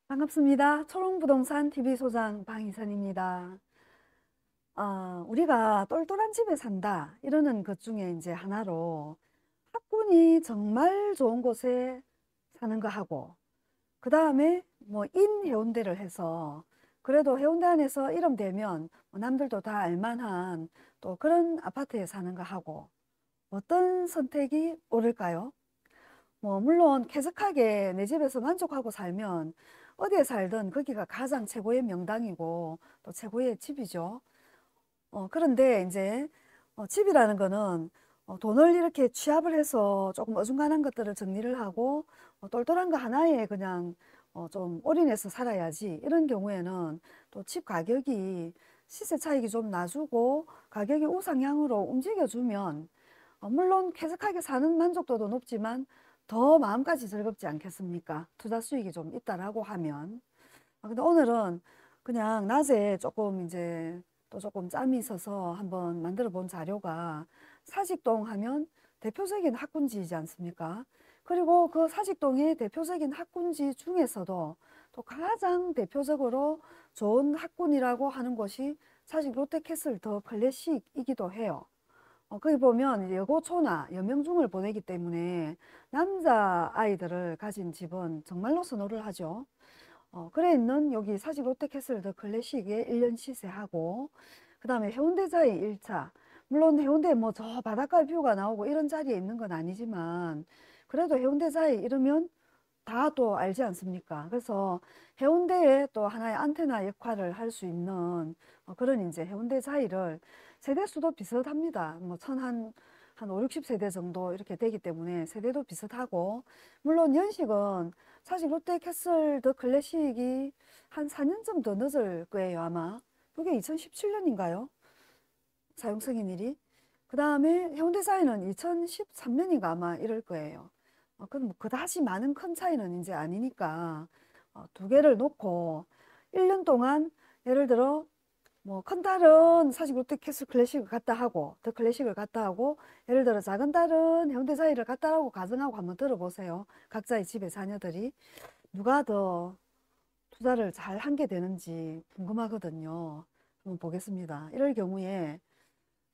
반갑습니다. 초롱부동산 TV 소장 방희선입니다. 우리가 똘똘한 집에 산다 이러는 것 중에 이제 하나로 학군이 정말 좋은 곳에 사는 거 하고, 그 다음에 뭐 해운대를 해서 그래도 해운대 안에서 이름 되면 뭐 남들도 다 알만한 또 그런 아파트에 사는 거 하고, 어떤 선택이 옳을까요? 뭐 물론 쾌적하게 내 집에서 만족하고 살면 어디에 살든 거기가 가장 최고의 명당이고 또 최고의 집이죠. 그런데 이제 집이라는 거는 돈을 이렇게 취합을 해서 조금 어중간한 것들을 정리를 하고 똘똘한 거 하나에 그냥 좀 올인해서 살아야지, 이런 경우에는 또 집 가격이 시세 차익이 좀 나주고 가격이 우상향으로 움직여주면 물론 쾌적하게 사는 만족도도 높지만 더 마음까지 즐겁지 않겠습니까? 투자 수익이 좀 있다라고 하면. 근데 오늘은 그냥 낮에 조금 이제 또 조금 짬이 있어서 한번 만들어 본 자료가, 사직동 하면 대표적인 학군지이지 않습니까? 그리고 그 사직동의 대표적인 학군지 중에서도 또 가장 대표적으로 좋은 학군이라고 하는 곳이 사직 롯데캐슬 더 클래식이기도 해요. 거기 보면 이제 여고초나 여명중을 보내기 때문에 남자 아이들을 가진 집은 정말로 선호를 하죠. 그래 있는 여기 사직 롯데캐슬 더 클래식의 1년 시세하고, 그 다음에 해운대자이 1차. 물론 해운대 뭐 저 바닷가 뷰가 나오고 이런 자리에 있는 건 아니지만 그래도 해운대자이 이러면 다 또 알지 않습니까? 그래서 해운대에 또 하나의 안테나 역할을 할 수 있는 그런 이제 해운대 자이를, 세대수도 비슷합니다. 뭐 한 5, 60세대 정도 이렇게 되기 때문에 세대도 비슷하고, 물론 연식은 사실 롯데캐슬 더 클래식이 한 4년 좀 더 늦을 거예요, 아마. 그게 2017년인가요? 사용 승인일이. 그 다음에 해운대사이는 2013년인가 아마 이럴 거예요. 그럼 뭐 그다지 많은 큰 차이는 이제 아니니까 두 개를 놓고 1년 동안 예를 들어 뭐 큰 딸은 사실 롯데캐슬 클래식을 갖다 하고 더 클래식을 갖다 하고, 예를 들어 작은 딸은 해운대사이를 갖다 하고 가정하고 한번 들어보세요. 각자의 집의 자녀들이 누가 더 투자를 잘 한 게 되는지 궁금하거든요. 한번 보겠습니다. 이럴 경우에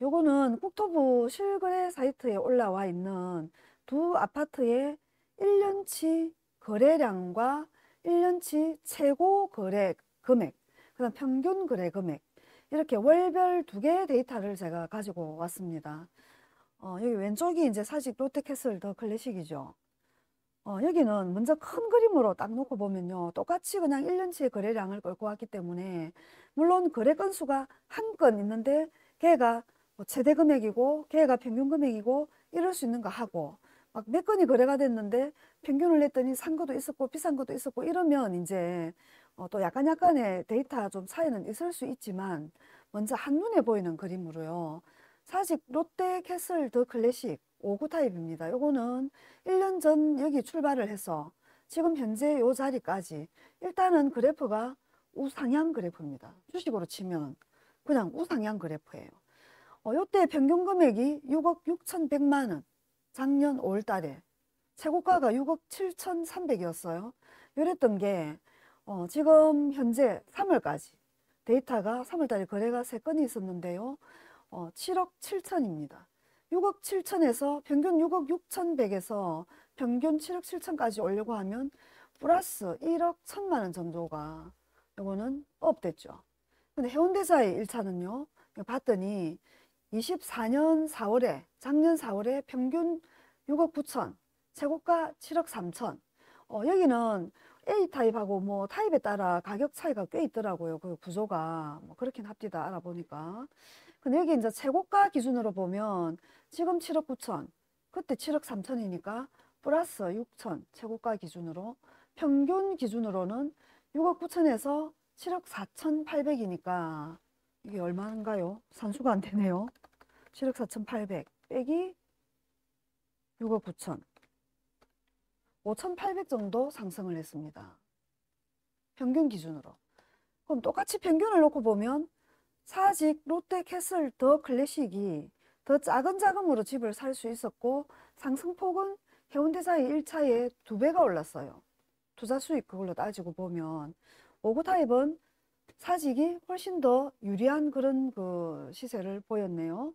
요거는 국토부 실거래 사이트에 올라와 있는 두 아파트의 1년치 거래량과 1년치 최고 거래 금액, 그다음 평균 거래 금액, 이렇게 월별 두 개의 데이터를 제가 가지고 왔습니다. 여기 왼쪽이 이제 사직 롯데캐슬 더 클래식이죠. 여기는 먼저 큰 그림으로 딱 놓고 보면요, 똑같이 그냥 1년치의 거래량을 끌고 왔기 때문에, 물론 거래 건수가 한 건 있는데 걔가 뭐 최대 금액이고 걔가 평균 금액이고 이럴 수 있는 거 하고, 막 몇 건이 거래가 됐는데 평균을 냈더니 산 것도 있었고 비싼 것도 있었고 이러면 이제 또 약간의 데이터 좀 차이는 있을 수 있지만, 먼저 한눈에 보이는 그림으로요, 사직 롯데캐슬 더 클래식 5구 타입입니다. 요거는 1년 전 여기 출발을 해서 지금 현재 요 자리까지 일단은 그래프가 우상향 그래프입니다. 주식으로 치면 그냥 우상향 그래프예요. 요때 평균 금액이 6억 6,100만 원. 작년 5월 달에 최고가가 6억 7,300이었어요. 이랬던 게 지금 현재 3월까지 데이터가 3월 달에 거래가 3건이 있었는데요. 7억 7천입니다. 6억 7천에서 평균 6억 6,100에서 평균 7억 7천까지 오려고 하면 플러스 1억 1천만 원 정도가 요거는 업됐죠. 근데 해운대사의 1차는요. 봤더니 24년 4월에 작년 4월에 평균 6억 9천, 최고가 7억 3천. 여기는 A 타입하고 뭐 타입에 따라 가격 차이가 꽤 있더라고요. 그 구조가 뭐 그렇긴 합디다, 알아보니까. 근데 여기 이제 최고가 기준으로 보면 지금 7억 9천, 그때 7억 3천이니까 플러스 6천, 최고가 기준으로 평균 기준으로는 6억 9천에서 7억 4,800이니까 이게 얼마인가요? 산수가 안 되네요. 7억 4,800 빼기 6억 9천, 5,800 정도 상승을 했습니다. 평균 기준으로. 그럼 똑같이 평균을 놓고 보면 사직 롯데캐슬 더 클래식이 더 작은 자금으로 집을 살 수 있었고, 상승폭은 해운대사의 1차에 2배가 올랐어요. 투자 수익 그걸로 따지고 보면 5구 타입은 사직이 훨씬 더 유리한 그런 그 시세를 보였네요.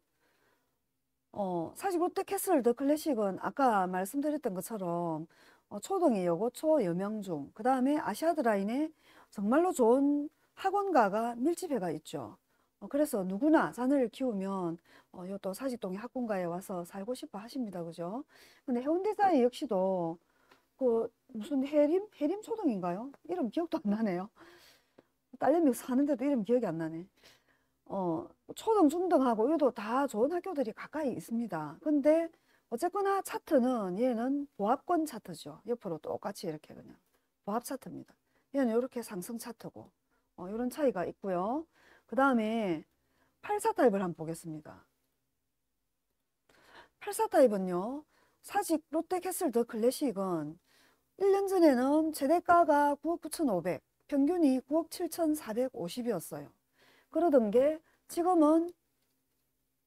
사직 롯데캐슬 더 클래식은 아까 말씀드렸던 것처럼 초동이 여고초, 여명중, 그 다음에 아시아드라인에 정말로 좋은 학원가가 밀집해가 있죠. 그래서 누구나 자녀를 키우면 요또 사직동의 학군가에 와서 살고 싶어 하십니다. 그죠? 근데 해운대사이 역시도 그 무슨 해림 초등인가요? 이름 기억도 안 나네요. 딸내미 사는데도 이름 기억이 안 나네. 초등, 중등하고 이것도 다 좋은 학교들이 가까이 있습니다. 근데 어쨌거나 차트는 얘는 보합권 차트죠. 옆으로 똑같이 이렇게 그냥 보합 차트입니다. 얘는 이렇게 상승 차트고 이런 차이가 있고요. 그 다음에 84 타입을 한번 보겠습니다. 84 타입은요. 사직 롯데캐슬 더 클래식은 1년 전에는 최대가가 9억 9,500, 평균이 9억 7,450이었어요. 그러던 게 지금은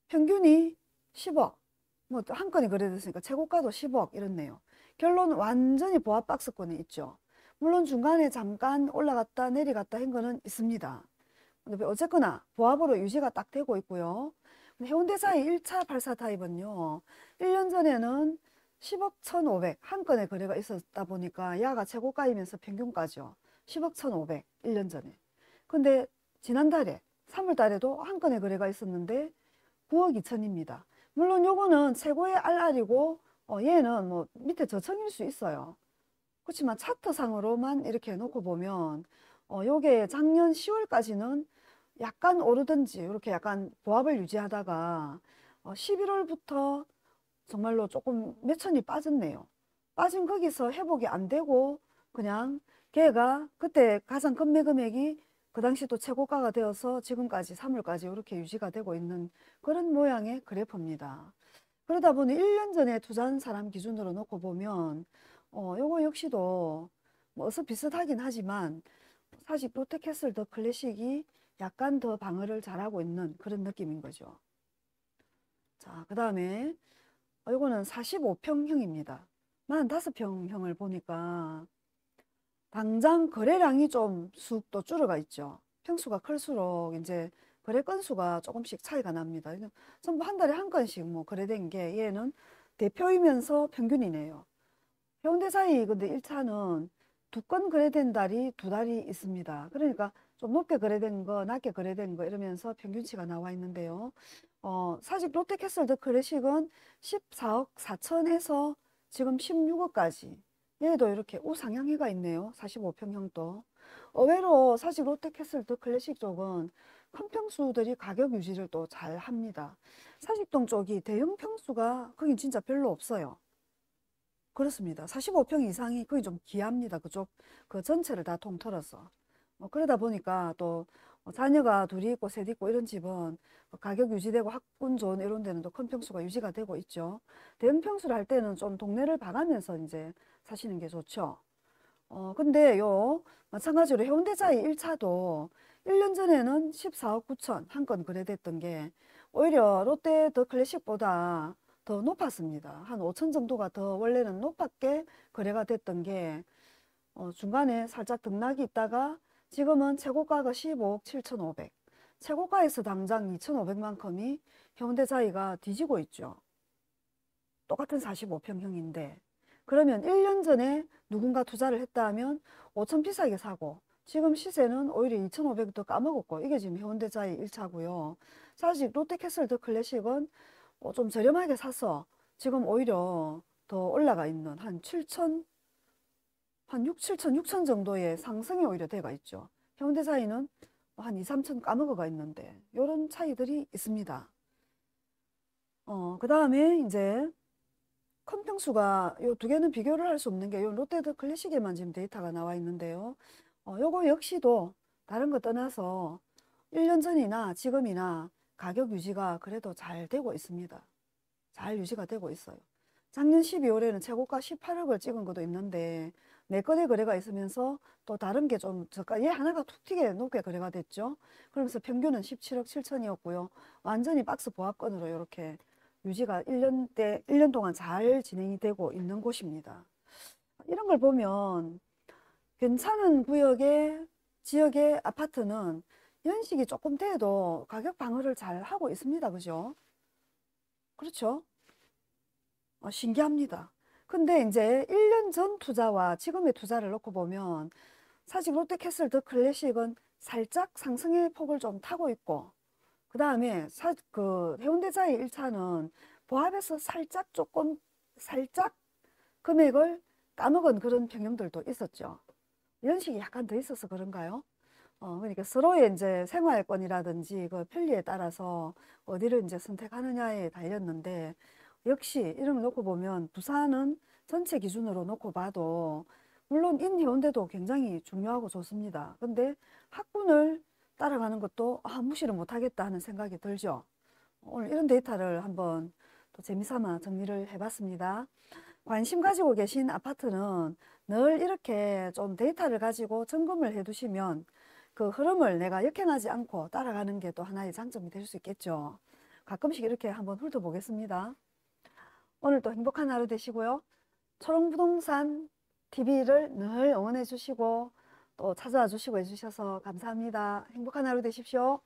평균이 10억, 뭐 한 건이 거래됐으니까 최고가도 10억 이렇네요. 결론 완전히 보합 박스권에 있죠. 물론 중간에 잠깐 올라갔다 내려갔다 한 거는 있습니다. 근데 어쨌거나 보합으로 유지가 딱 되고 있고요. 해운대사의 1차 84 타입은요. 1년 전에는 10억 1,500 한 건의 거래가 있었다 보니까 야가 최고가이면서 평균가죠. 10억 1,500 1년 전에. 근데 지난달에 3월 달에도 한 건의 거래가 있었는데 9억 2천입니다. 물론 요거는 최고의 RR이고 얘는 뭐 밑에 저점일 수 있어요. 그렇지만 차트상으로만 이렇게 놓고 보면 요게 작년 10월까지는 약간 오르든지 이렇게 약간 보합을 유지하다가 11월부터 정말로 조금 몇 천이 빠졌네요. 빠진 거기서 회복이 안 되고 그냥 걔가 그때 가장 큰 매금액이 그 당시 또 최고가가 되어서 지금까지 3월까지 이렇게 유지가 되고 있는 그런 모양의 그래프입니다. 그러다 보니 1년 전에 투자한 사람 기준으로 놓고 보면 요거 역시도 뭐 어서 비슷하긴 하지만 사실 롯데캐슬 더 클래식이 약간 더 방어를 잘하고 있는 그런 느낌인 거죠. 자, 그 다음에 요거는 45평형입니다. 45평형을 보니까 당장 거래량이 좀 쑥 또 줄어가 있죠. 평수가 클수록 이제 거래 건수가 조금씩 차이가 납니다. 전부 한 달에 한 건씩 뭐 거래된 게 얘는 대표이면서 평균이네요. 해운대사이 근데 1차는 2건 거래된 달이 2달이 있습니다. 그러니까 좀 높게 거래된 거, 낮게 거래된 거 이러면서 평균치가 나와 있는데요. 사직 롯데캐슬 더 클래식은 14억 4천에서 지금 16억까지 얘도 이렇게 우상향해가 있네요. 45평형도. 의외로 사직 롯데캐슬 더 클래식 쪽은 큰 평수들이 가격 유지를 또 잘 합니다. 사직동 쪽이 대형 평수가 거긴 진짜 별로 없어요. 그렇습니다. 45평 이상이 거의 좀 귀합니다. 그쪽 그 전체를 다 통틀어서. 그러다 보니까 또 자녀가 둘이 있고 셋 있고 이런 집은 가격 유지되고 학군 좋은 이런 데는 또 큰 평수가 유지가 되고 있죠. 대형 평수를 할 때는 좀 동네를 봐가면서 이제 사시는 게 좋죠. 근데 마찬가지로 해운대자이 1차도 1년 전에는 14억 9천 한 건 거래됐던 게 오히려 롯데 더 클래식보다 더 높았습니다. 한 5천 정도가 더 원래는 높게 거래가 됐던 게 중간에 살짝 등락이 있다가 지금은 최고가가 15억 7,500. 최고가에서 당장 2,500만큼이 해운대자이가 뒤지고 있죠. 똑같은 45평형인데 그러면 1년 전에 누군가 투자를 했다 하면 5천 비싸게 사고 지금 시세는 오히려 2,500 더 까먹었고 이게 지금 해운대자이 1차고요. 사실 롯데캐슬 더 클래식은 좀 저렴하게 사서 지금 오히려 더 올라가 있는 한 7천, 한 6, 7천, 6천 정도의 상승이 오히려 돼가 있죠. 현대사이는 한 2, 3천 까먹어가 있는데 이런 차이들이 있습니다. 그 다음에 이제 큰 평수가 요 두 개는 비교를 할 수 없는 게 요 롯데더 클래식에만 지금 데이터가 나와 있는데요. 요거 역시도 다른 거 떠나서 1년 전이나 지금이나 가격 유지가 그래도 잘 되고 있습니다. 잘 유지가 되고 있어요. 작년 12월에는 최고가 18억을 찍은 것도 있는데 네 건의 거래가 있으면서 또 다른 게 좀 저가 얘 하나가 툭 튀게 높게 거래가 됐죠. 그러면서 평균은 17억 7천이었고요. 완전히 박스 보합권으로 이렇게 유지가 1년 동안 잘 진행이 되고 있는 곳입니다. 이런 걸 보면 괜찮은 구역의 지역의 아파트는 연식이 조금 돼도 가격 방어를 잘 하고 있습니다. 그죠? 그렇죠? 신기합니다. 근데 이제 1년 전 투자와 지금의 투자를 놓고 보면 사실 롯데캐슬 더 클래식은 살짝 상승의 폭을 좀 타고 있고, 그 다음에 그 해운대자의 1차는 보합에서 살짝 금액을 따먹은 그런 평형들도 있었죠. 연식이 약간 더 있어서 그런가요? 그러니까 서로의 이제 생활권이라든지 그 편리에 따라서 어디를 이제 선택하느냐에 달렸는데, 역시 이름을 놓고 보면 부산은 전체 기준으로 놓고 봐도 물론 인해운대도 굉장히 중요하고 좋습니다. 근데 학군을 따라가는 것도 무시를 못하겠다 하는 생각이 들죠. 오늘 이런 데이터를 한번 또 재미삼아 정리를 해봤습니다. 관심 가지고 계신 아파트는 늘 이렇게 좀 데이터를 가지고 점검을 해두시면 그 흐름을 내가 역행하지 않고 따라가는 게 또 하나의 장점이 될 수 있겠죠. 가끔씩 이렇게 한번 훑어보겠습니다. 오늘도 행복한 하루 되시고요. 초롱부동산 TV를 늘 응원해 주시고 또 찾아와 주시고 해주셔서 감사합니다. 행복한 하루 되십시오.